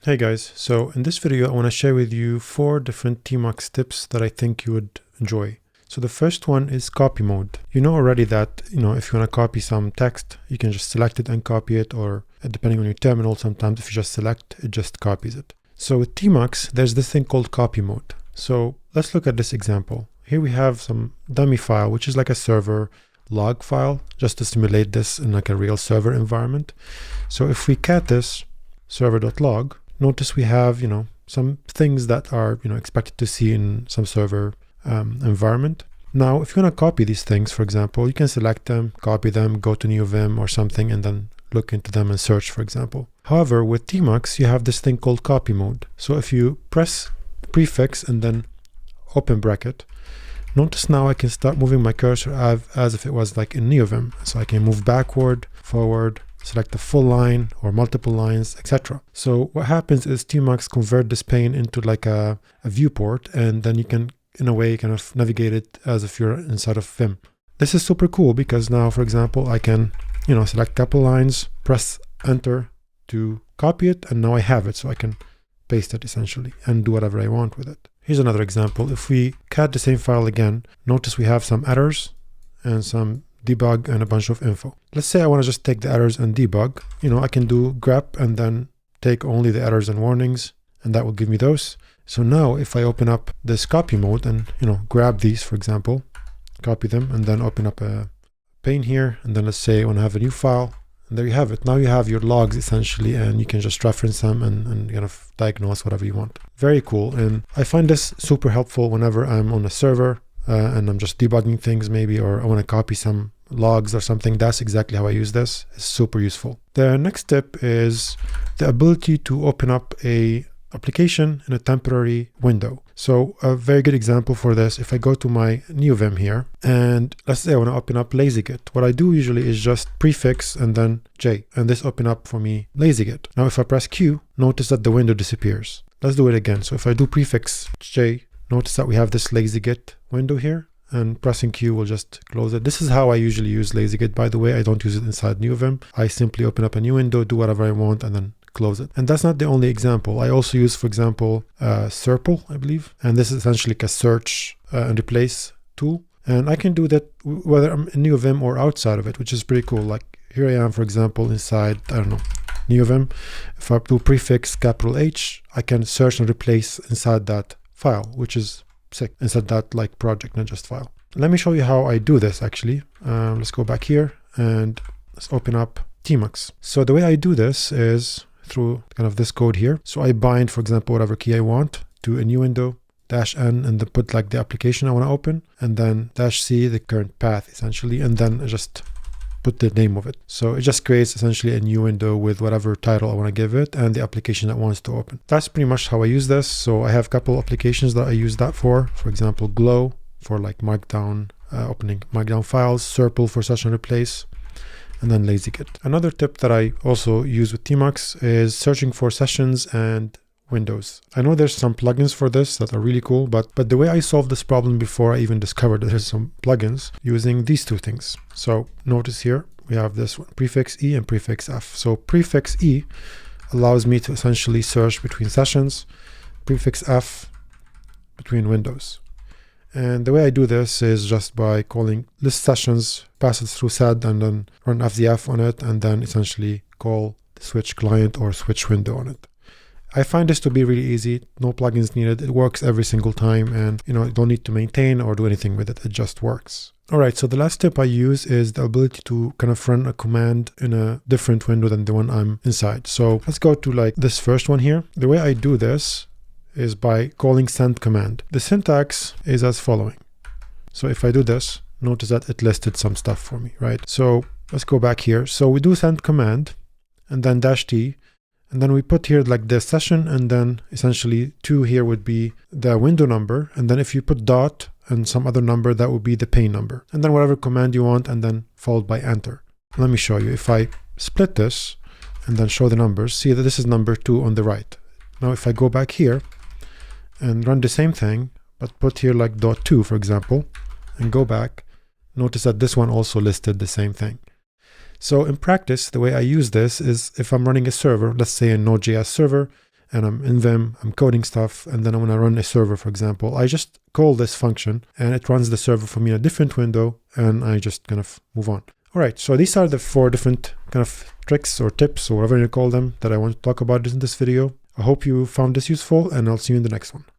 Hey guys, so in this video I want to share with you 4 different TMUX tips that I think you would enjoy. So the first one is copy mode. You know already that, if you want to copy some text, you can just select it and copy it, or depending on your terminal, sometimes if you just select, it just copies it. So with TMUX, there's this thing called copy mode. So let's look at this example. Here we have some dummy file, which is like a server log file, just to simulate this in like a real server environment. So if we cat this server.log, notice we have, some things that are, expected to see in some server environment. Now, if you want to copy these things, for example, you can select them, copy them, go to new vim or something, and then look into them and search, for example. However, with TMUX, you have this thing called copy mode. So if you press the prefix and then open bracket, notice now I can start moving my cursor as if it was like in NeoVim. So I can move backward, forward, select a full line or multiple lines, etc. So what happens is TMUX convert this pane into like a viewport, and then you can, in a way, kind of navigate it as if you're inside of Vim. This is super cool because now, for example, I can, select a couple lines, press enter to copy it, and now I have it, so I can paste it essentially and do whatever I want with it. Here's another example. If we cat the same file again, notice we have some errors and some debug and a bunch of info. Let's say I want to just take the errors and debug. I can do grep and then take only the errors and warnings, and that will give me those. So now if I open up this copy mode and grab these, for example, copy them, and then open up a pane here, and then let's say I want to have a new file, and there you have it. Now you have your logs essentially, and you can just reference them and kind of diagnose whatever you want. Very cool, and I find this super helpful whenever I'm on a server and I'm just debugging things maybe, or I want to copy some logs or something. That's exactly how I use this. It's super useful. The next tip is the ability to open up a application in a temporary window. So a very good example for this, if I go to my new Vim here, and let's say I want to open up LazyGit, what I do usually is just prefix and then J, and this open up for me LazyGit. Now if I press Q, notice that the window disappears. Let's do it again. So if I do prefix J, notice that we have this LazyGit window here, and pressing Q will just close it. This is how I usually use LazyGit, by the way. I don't use it inside NeoVim. I simply open up a new window, do whatever I want, and then close it. And that's not the only example. I also use, for example, Serple, I believe. And this is essentially like a search and replace tool. And I can do that whether I'm in NeoVim or outside of it, which is pretty cool. Like here I am, for example, inside, NeoVim. If I do prefix capital H, I can search and replace inside that file, which is sick, inside that like project, not just file. Let me show you how I do this actually. Let's go back here and let's open up TMUX. So the way I do this is through kind of this code here. So I bind, for example, whatever key I want to a new window, -n, and then put like the application I want to open, and then -c, the current path essentially, and then I just put the name of it. So it just creates essentially a new window with whatever title I want to give it and the application that wants to open. That's pretty much how I use this. So I have a couple applications that I use that for example, Glow for like markdown, opening markdown files, Serple for search and replace, and then LazyGit. Another tip that I also use with TMUX is searching for sessions and windows. I know there's some plugins for this that are really cool, but the way I solved this problem before I even discovered that there's some plugins, using these two things. So notice here we have this one, prefix E and prefix F. So prefix E allows me to essentially search between sessions, prefix F between windows. And the way I do this is just by calling list sessions, pass it through sed, and then run fzf on it, and then essentially call the switch client or switch window on it. I find this to be really easy, no plugins needed. It works every single time, and you don't need to maintain or do anything with it. It just works. All right, so the last tip I use is the ability to kind of run a command in a different window than the one I'm inside. So let's go to like this first one here. The way I do this is by calling send command. The syntax is as following. So if I do this, notice that it listed some stuff for me, right? So let's go back here. So we do send command and then -t, and then we put here like the session, and then essentially 2 here would be the window number, and then if you put dot and some other number, that would be the pane number, and then whatever command you want, and then followed by enter. Let me show you. If I split this and then show the numbers, see that this is number 2 on the right. Now if I go back here and run the same thing, but put here like .2, for example, and go back, notice that this one also listed the same thing. So in practice, the way I use this is if I'm running a server, let's say a Node.js server, and I'm in Vim, I'm coding stuff, and then I want to run a server, for example, I just call this function and it runs the server for me in a different window, and I just kind of move on. All right, so these are the 4 different kind of tricks or tips or whatever you call them that I want to talk about in this video. I hope you found this useful, and I'll see you in the next one.